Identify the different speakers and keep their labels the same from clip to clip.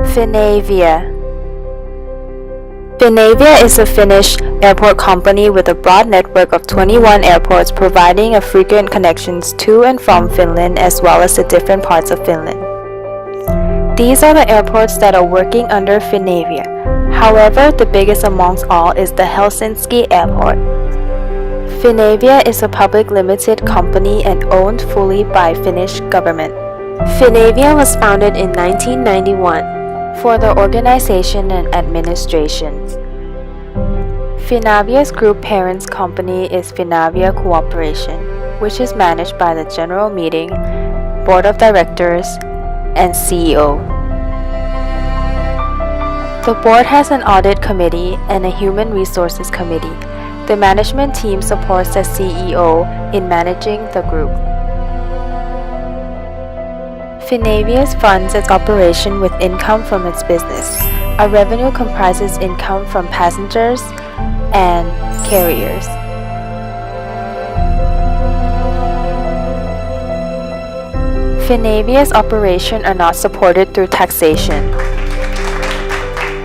Speaker 1: Finavia. Finavia is a Finnish airport company with a broad network of 21 airports providing frequent connections to and from Finland as well as the different parts of Finland. These are the airports that are working under Finavia. However, the biggest amongst all is the Helsinki Airport. Finavia is a public limited company and owned fully by Finnish government. Finavia was founded in 1991 for the organization and administration. Finavia's group parent company is Finavia Corporation, which is managed by the General Meeting, Board of Directors, and CEO. The board has an audit committee and a human resources committee. The management team supports the CEO in managing the group. Finavia funds its operation with income from its business. Our revenue comprises income from passengers and carriers. Finavia's operations are not supported through taxation.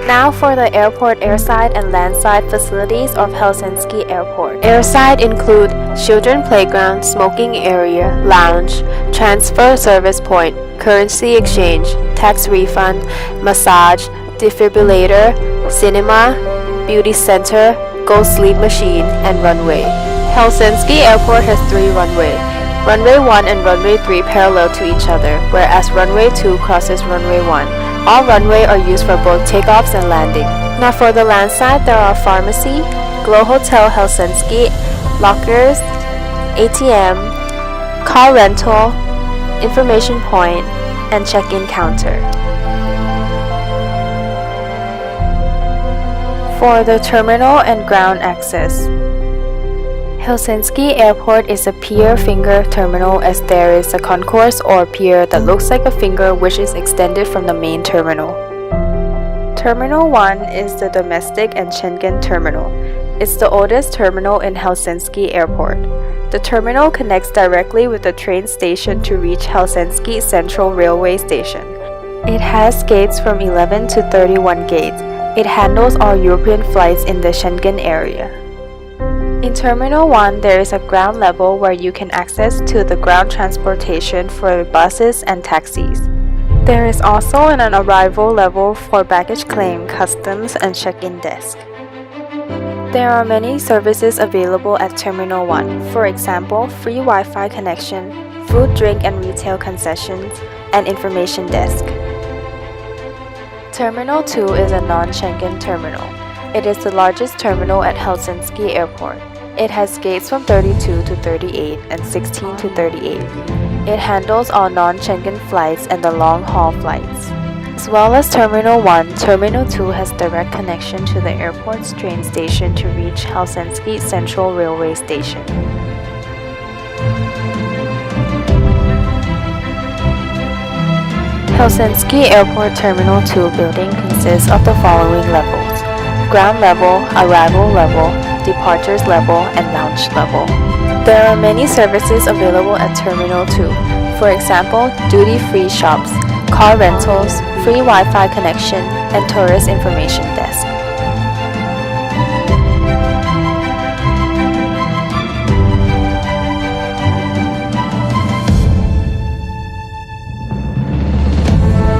Speaker 1: Now for the airport airside and landside facilities of Helsinki Airport. Airside include children playground, smoking area, lounge, transfer service point, currency exchange, tax refund, massage, defibrillator, cinema, beauty center, go sleep machine, and runway. Helsinki Airport has 3 runways. Runway 1 and runway 3 parallel to each other, whereas runway 2 crosses runway 1. All runway are used for both takeoffs and landing. Now for the land side, there are pharmacy, Glow Hotel Helsinki, lockers, ATM, car rental, information point, and check-in counter. For the terminal and ground access, Helsinki Airport is a pier finger terminal as there is a concourse or pier that looks like a finger which is extended from the main terminal. Terminal 1 is the domestic and Schengen terminal. It's the oldest terminal in Helsinki Airport. The terminal connects directly with the train station to reach Helsinki Central Railway Station. It has gates from 11 to 31 gates. It handles all European flights in the Schengen area. In Terminal 1, there is a ground level where you can access to the ground transportation for buses and taxis. There is also an arrival level for baggage claim, customs, and check-in desk. There are many services available at Terminal 1, for example, free Wi-Fi connection, food, drink, and retail concessions, and information desk. Terminal 2 is a non-Schengen terminal. It is the largest terminal at Helsinki Airport. It has gates from 32 to 38 and 16 to 38. It handles all non-Schengen flights and the long-haul flights. As well as Terminal 1, Terminal 2 has direct connection to the airport's train station to reach Helsinki Central Railway Station. Helsinki Airport Terminal 2 building consists of the following levels: ground level, arrival level, departures level, and lounge level. There are many services available at Terminal 2. For example, duty-free shops, car rentals, free Wi-Fi connection, and tourist information desk.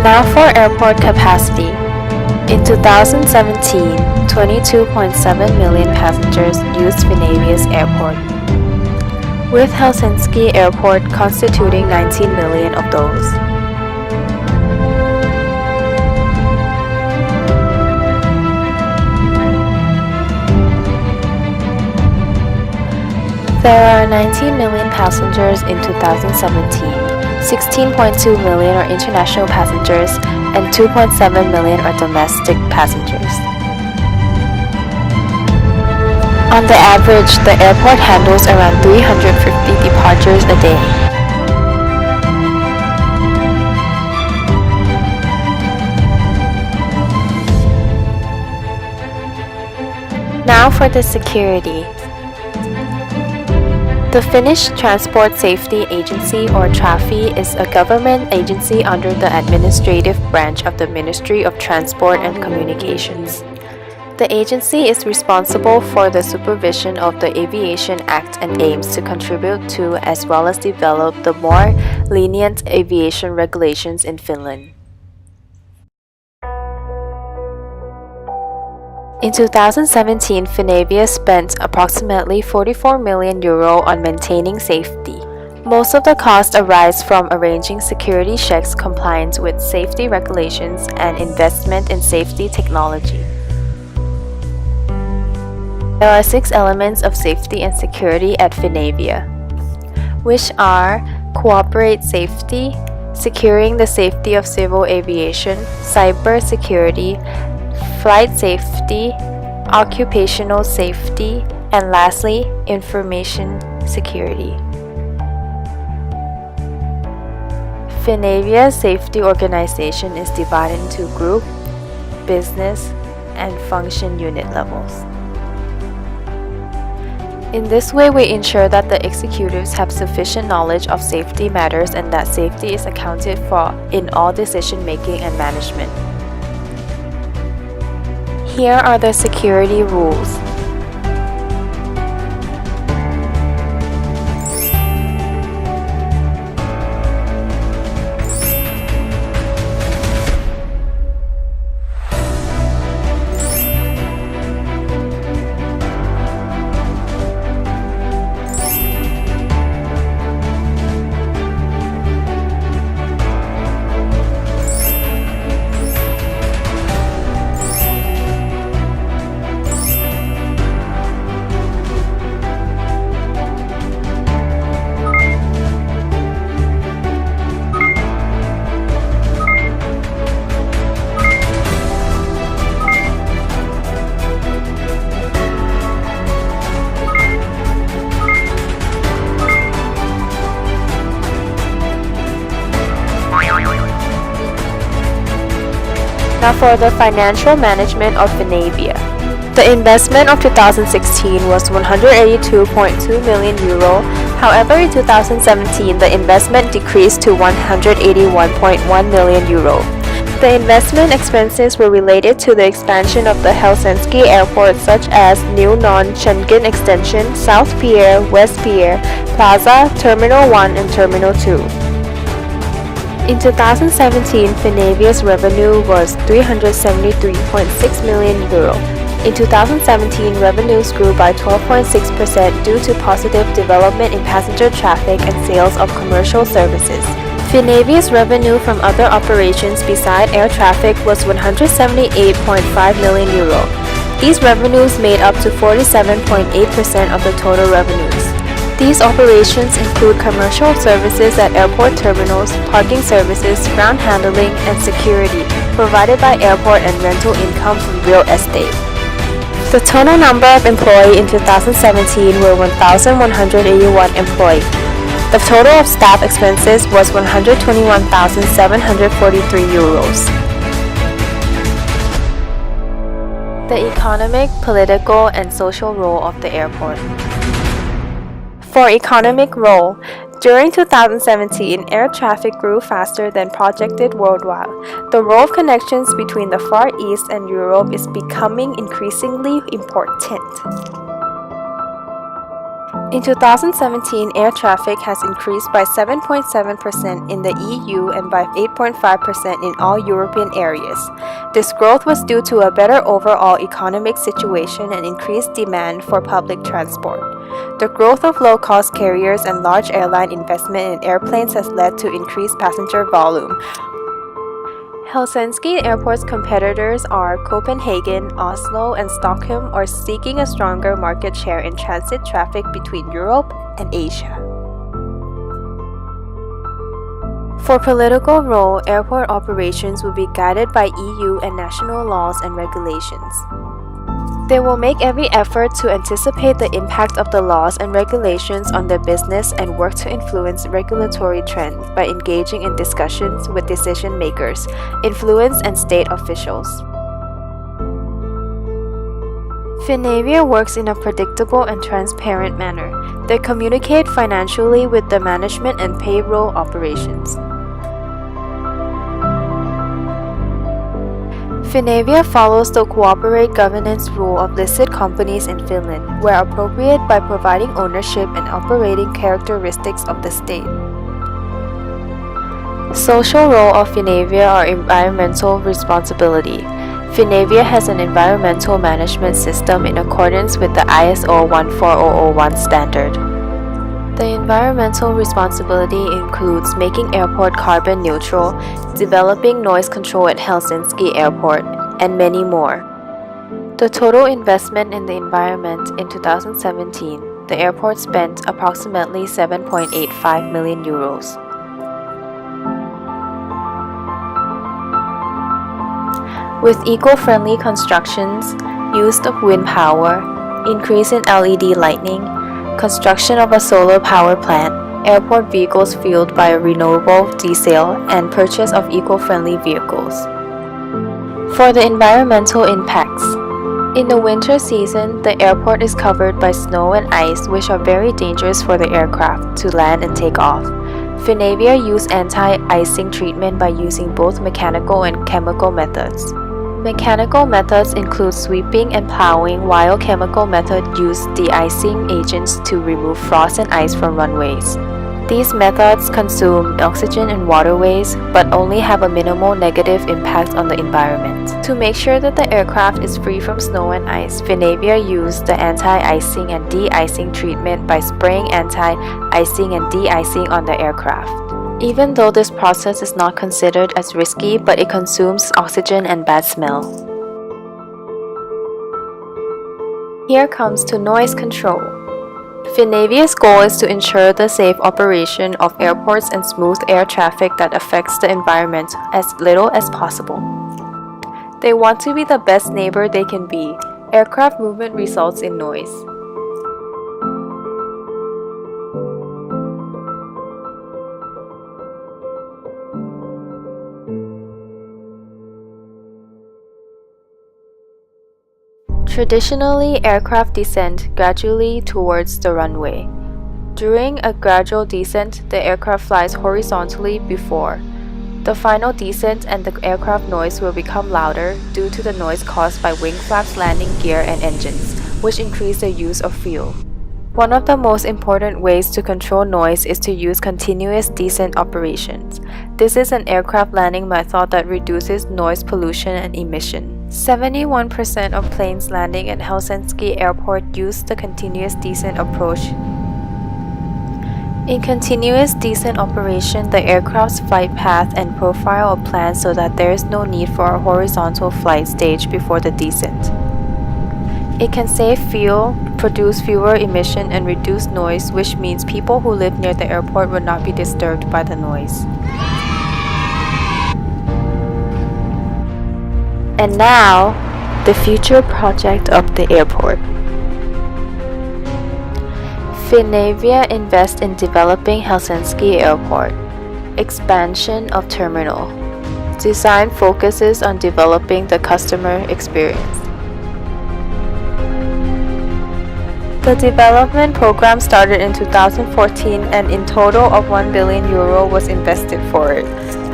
Speaker 1: Now for airport capacity. In 2017, 22.7 million passengers used Finavia's airport, with Helsinki Airport constituting 19 million of those. There are 19 million passengers in 2017. 16.2 million are international passengers and 2.7 million are domestic passengers. On the average, the airport handles around 350 departures a day. Now for the security. The Finnish Transport Safety Agency, or Trafi, is a government agency under the administrative branch of the Ministry of Transport and Communications. The agency is responsible for the supervision of the Aviation Act and aims to contribute to as well as develop the more lenient aviation regulations in Finland. In 2017, Finavia spent approximately €44 million on maintaining safety. Most of the cost arise from arranging security checks, compliance with safety regulations, and investment in safety technology. There are 6 elements of safety and security at Finavia, which are corporate safety, securing the safety of civil aviation, cyber security, flight safety, occupational safety, and lastly, information security. Finavia's safety organization is divided into group, business, and function unit levels. In this way, we ensure that the executives have sufficient knowledge of safety matters and that safety is accounted for in all decision-making and management. Here are the security rules. Now for the financial management of Finavia. The investment of 2016 was €182.2 million. However, in 2017, the investment decreased to €181.1 million. The investment expenses were related to the expansion of the Helsinki airport, such as new non-Schengen extension, South Pier, West Pier, Plaza, Terminal 1 and Terminal 2. In 2017, Finavia's revenue was €373.6 million. In 2017, revenues grew by 12.6% due to positive development in passenger traffic and sales of commercial services. Finavia's revenue from other operations beside air traffic was €178.5 million. These revenues made up to 47.8% of the total revenues. These operations include commercial services at airport terminals, parking services, ground handling, and security, provided by airport and rental income from real estate. The total number of employees in 2017 were 1,181 employees. The total of staff expenses was €121,743. The economic, political, and social role of the airport. For economic role, during 2017, air traffic grew faster than projected worldwide. The role of connections between the Far East and Europe is becoming increasingly important. In 2017, air traffic has increased by 7.7% in the EU and by 8.5% in all European areas. This growth was due to a better overall economic situation and increased demand for public transport. The growth of low-cost carriers and large airline investment in airplanes has led to increased passenger volume. Helsinki Airport's competitors are Copenhagen, Oslo, and Stockholm are seeking a stronger market share in transit traffic between Europe and Asia. For political role, airport operations will be guided by EU and national laws and regulations. They will make every effort to anticipate the impact of the laws and regulations on their business and work to influence regulatory trends by engaging in discussions with decision makers, influence, and state officials. Finavia works in a predictable and transparent manner. They communicate financially with the management and payroll operations. Finavia follows the cooperate governance rule of listed companies in Finland, where appropriate by providing ownership and operating characteristics of the state. Social role of Finavia are environmental responsibility. Finavia has an environmental management system in accordance with the ISO 14001 standard. The environmental responsibility includes making airport carbon neutral, developing noise control at Helsinki Airport, and many more. The total investment in the environment in 2017, the airport spent approximately 7.85 million euros. With eco-friendly constructions, use of wind power, increase in LED lighting, construction of a solar power plant, airport vehicles fueled by renewable diesel, and purchase of eco-friendly vehicles. For the environmental impacts, in the winter season, the airport is covered by snow and ice, which are very dangerous for the aircraft to land and take off. Finavia use anti-icing treatment by using both mechanical and chemical methods. Mechanical methods include sweeping and plowing, while chemical methods use de-icing agents to remove frost and ice from runways. These methods consume oxygen and waterways, but only have a minimal negative impact on the environment. To make sure that the aircraft is free from snow and ice, Finavia used the anti-icing and de-icing treatment by spraying anti-icing and de-icing on the aircraft. Even though this process is not considered as risky, but it consumes oxygen and bad smell. Here comes to noise control. Finavia's goal is to ensure the safe operation of airports and smooth air traffic that affects the environment as little as possible. They want to be the best neighbor they can be. Aircraft movement results in noise. Traditionally, aircraft descend gradually towards the runway. During a gradual descent, the aircraft flies horizontally before. The final descent and the aircraft noise will become louder due to the noise caused by wing flaps, landing gear, and engines, which increase the use of fuel. One of the most important ways to control noise is to use continuous descent operations. This is an aircraft landing method that reduces noise pollution and emission. 71% of planes landing at Helsinki Airport use the continuous descent approach. In continuous descent operation, the aircraft's flight path and profile are planned so that there is no need for a horizontal flight stage before the descent. It can save fuel, produce fewer emission, and reduce noise, which means people who live near the airport will not be disturbed by the noise. And now, the future project of the airport. Finavia invests in developing Helsinki Airport. Expansion of terminal. Design focuses on developing the customer experience. The development program started in 2014 and in total of €1 billion was invested for it.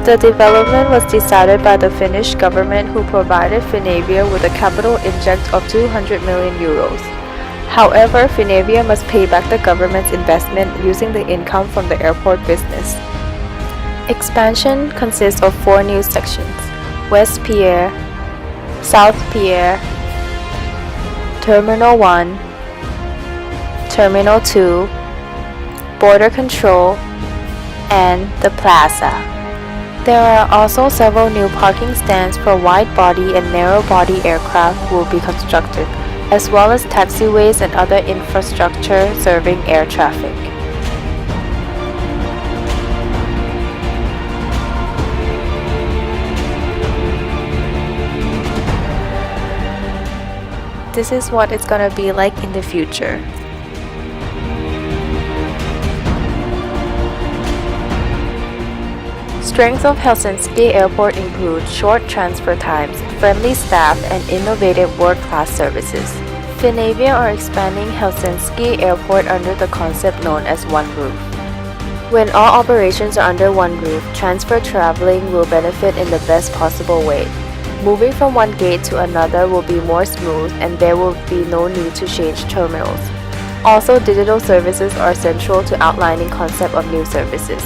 Speaker 1: The development was decided by the Finnish government, who provided Finavia with a capital inject of €200 million. However, Finavia must pay back the government's investment using the income from the airport business. Expansion consists of 4 new sections: West Pier, South Pier, Terminal 1, Terminal 2, Border Control, and the Plaza. There are also several new parking stands for wide-body and narrow-body aircraft will be constructed, as well as taxiways and other infrastructure serving air traffic. This is what it's gonna be like in the future. Strengths of Helsinki Airport include short transfer times, friendly staff, and innovative world-class services. Finavia are expanding Helsinki Airport under the concept known as One Roof. When all operations are under one roof, transfer traveling will benefit in the best possible way. Moving from one gate to another will be more smooth and there will be no need to change terminals. Also, digital services are central to outlining concept of new services.